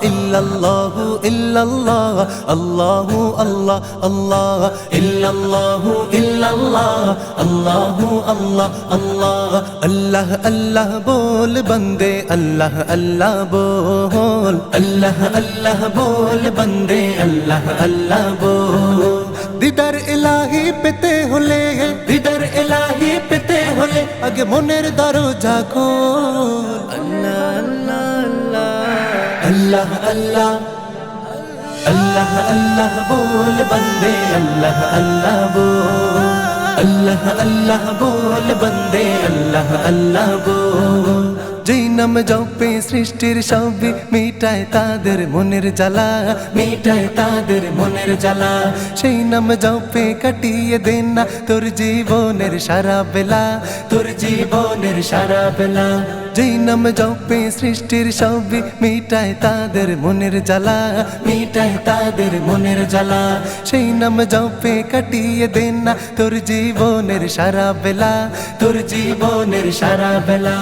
ইল্লাল্লাহু ইল্লাল্লাহ আল্লাহু আল্লাহ আল্লাহ ইল্লাল্লাহু ইল্লাল্লাহ আল্লাহু আল্লাহ আল্লাহ আল্লাহ আল্লাহ बोल बंदे अल्लाह अल्लाह बोल अल्लाह अल्लाह बोल बंदे अल्लाह अल्लाह बोल दीदार इलाही पेते होले दीदार इलाही पेते होले आगे मोनेर दरजा खोल अल्लाह अल्लाह अल्लाह अल्लाह अल्लाह बोल बंदे अल्लाह अल्लाह बोल अल्लाह अल्लाह बोल बंदे अल्लाह अल्लाह बोल যেই নাম জপে সৃষ্টির সবই মিটায় তাদের মনের জ্বালা মিটায় তাদের মনের জ্বালা সেই নাম জপে কাটিয়ে দেন না তোর জীবনের সারা বেলা তোর জীবনের সারা বেলা যেই নাম জপে সৃষ্টির সবই মিটায় তাদের মনের জ্বালা মিটায় তাদের মনের জ্বালা সেই নাম জপে কাটিয়ে দেন না তোর জীবনের সারা বেলা তোর জীবনের সারা বেলা